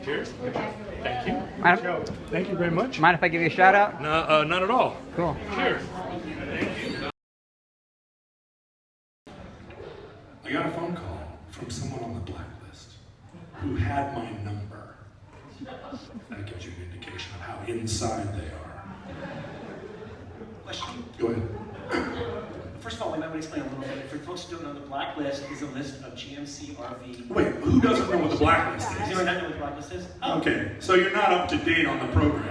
Cheers. Thank you. Thank you very much. Mind if I give you a shout out? No, not at all. Cool. Cheers. Thank you. I got a phone call from someone on the blacklist who had my number. That gives you an indication of how inside they are. Question. Go ahead. First of all, we might want to explain a little bit. For folks who don't know, the blacklist is a list of GMC RV. Wait, who doesn't know what the blacklist Does is? anyone not know what the blacklist is? Oh. Okay, so you're not up to date on the program.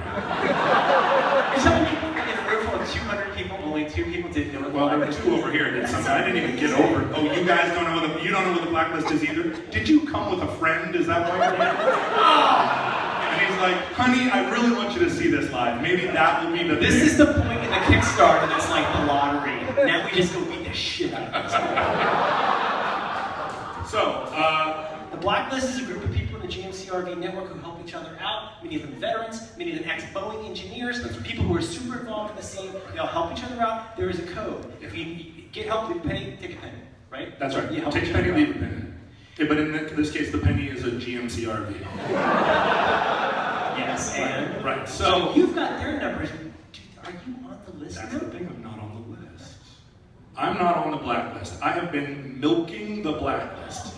You're telling me in a room full of 200 people, only 2 people didn't know what the Well, there blacklist was 2 over here. Did something I didn't even get over. Oh, you guys don't know what you don't know what the blacklist is either? Did you come with a friend? Is that why you're here? And he's like, honey, I really want you to see this live. Maybe that will be the This thing. is the point in the Kickstarter that's like the lottery. Now we just go beat the shit out of this. So, The blacklist is a group of people in the GMC RV network who help each other out. Many of them veterans, many of them ex-Boeing engineers, people who are super involved in the scene. They all help each other out. There is a code. If you get help, leave a penny, take a penny, right? that's right. You help Take each a penny, other leave out. a penny. Okay, but in this case, the penny is a GMC RV. Yes, and Right. so you've got their numbers. Are you on the list? That's now? the thing, I'm not on the list. I'm not on the blacklist. I have been milking the blacklist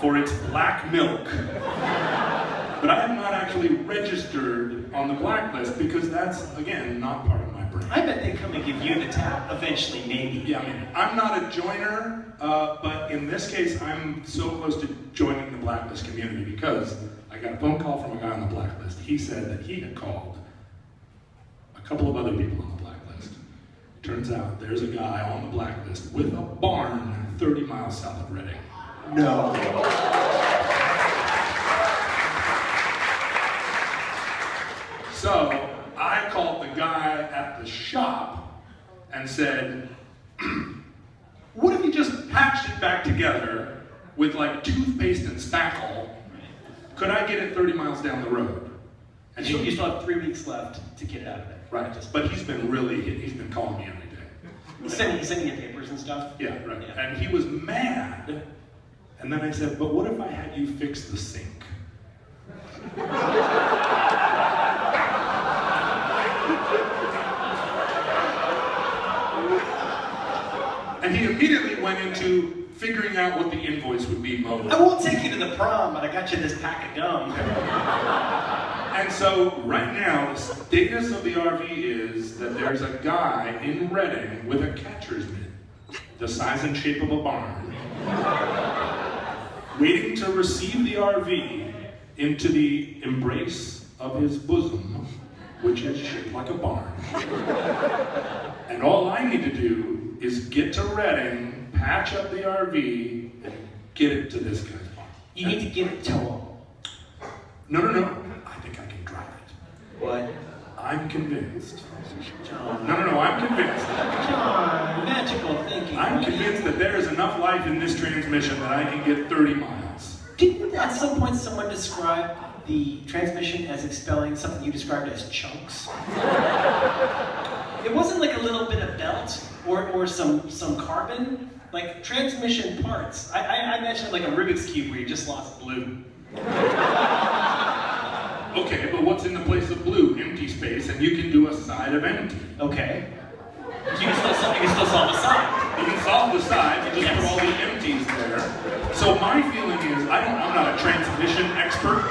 for its black milk. But I have not actually registered on the blacklist because that's, again, not part of my brain. I bet they come and give you the tap eventually, maybe. Yeah, I mean, I'm not a joiner, but in this case, I'm so close to joining the blacklist community because I got a phone call from a guy on the blacklist. He said that he had called a couple of other people on the blacklist. Turns out there's a guy on the blacklist with a barn 30 miles south of Reading. No. So I called the guy at the shop and said, what if you just patched it back together with like toothpaste and spackle? Could I get it 30 miles down the road? And You still have 3 weeks left to get it out of there. right, but he's been calling me every day. He's sending you papers and stuff. Yeah, right. Yeah. And he was mad. And then I said, but what if I had you fix the sink? And he immediately went into figuring out what the invoice would be mode. I won't take you to the prom, but I got you this pack of gum. And so, right now, the status of the RV is that there's a guy in Reading with a catcher's mitt, the size and shape of a barn, waiting to receive the RV into the embrace of his bosom, which is shaped like a barn. And all I need to do is get to Reading, patch up the RV, and get it to this guy's barn. You need to give it to him. No. I think I can drive it. What? I'm convinced. John. No, I'm convinced. John, magical thinking. I'm convinced that there is enough life in this transmission that I can get 30 miles. Didn't at some point someone describe the transmission as expelling something you described as chunks? It wasn't like a little bit of belt or some carbon, like transmission parts. I mentioned like a Rubik's Cube where you just lost blue. Okay, but what's in the place of blue? Empty space, and you can do a side of empty. Okay. You can still solve a side. You can solve the side, you just put all the empties there. So my feeling is, I'm not a transmission expert.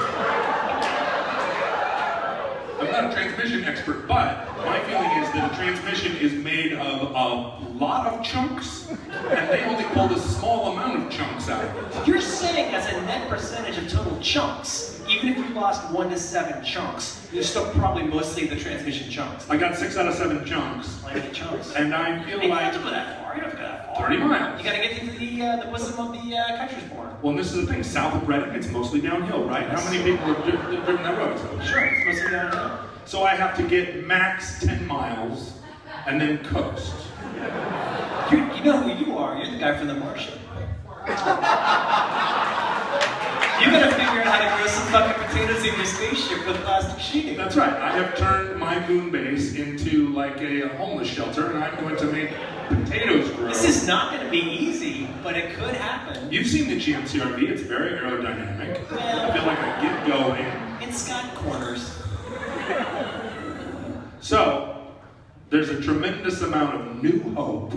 I'm not a transmission expert, but my feeling is that a transmission is made of a lot of chunks, and they only pulled a small amount of chunks out of it. You're saying as a net percentage of total chunks, even if you lost 1 to 7 chunks, you're still probably mostly the transmission chunks. I got 6 out of 7 chunks, Plenty of chunks. and I feel You don't like have to go that far. You don't have to go that far. 30 miles. You gotta get to the bosom of the country's born. Well, and this is the thing, south of Reading, it's mostly downhill, right? How many people have driven that road? Sure, it's mostly downhill. So I have to get max 10 miles and then coast. You know who you are. You're the guy from The Martian. You gotta figure out how to grow some fucking potatoes in your spaceship with plastic sheeting. That's right, I have turned my moon base into like a homeless shelter, and I'm going to make potatoes grow. This is not gonna be easy, but it could happen. You've seen the GMC RV, it's very aerodynamic. Well, I feel like I get going. in corners. So, there's a tremendous amount of new hope,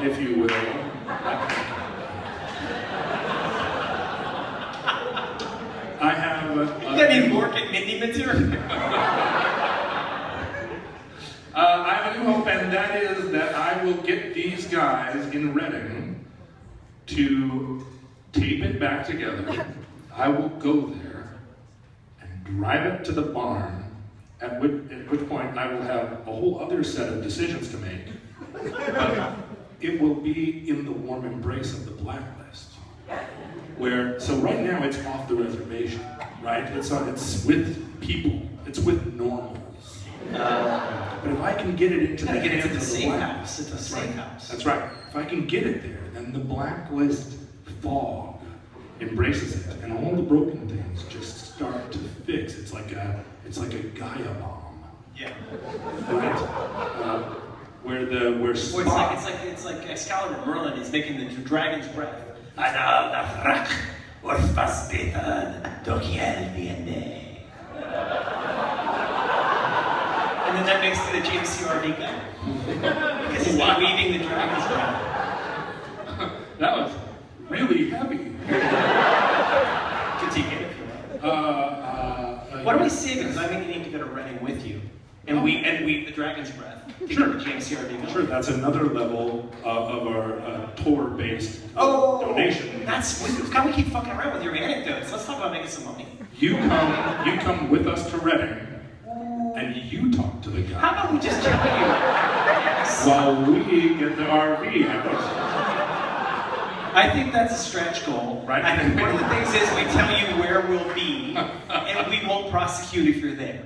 if you will. I have You got any Mork and Mindy material? I have a new hope, and that is that I will get these guys in Reading to tape it back together. I will go there and drive it to the barn, at which point I will have a whole other set of decisions to make. But it will be in the warm embrace of the blacklist. So right now it's off the reservation, right? It's with people, it's with normals. But if I can get it into the hands of the safe blacklist, house. It's a safe house. That's right. If I can get it there, then the blacklist fog embraces it, and all the broken things just start to fix. It's like a Gaia bomb. Yeah. Right? Where It's like Excalibur Merlin is making the dragon's breath. And then that makes the GMC RV gun. Because he's not weaving the dragon's breath. That was really heavy. Critique it if you want. What do we say? Because I think you need to go to Reading with you. And weave the dragon's breath. Sure. The GMC RV gun. Sure, that's another level of our tour-based donation. Can we keep fucking around with your anecdotes? Let's talk about making some money. You come with us to Reading, and you talk to the guy. How about we just tell you? While we get the RV out. I think that's a stretch goal. Right. I think one of the things is we tell you where we'll be, and we won't prosecute if you're there.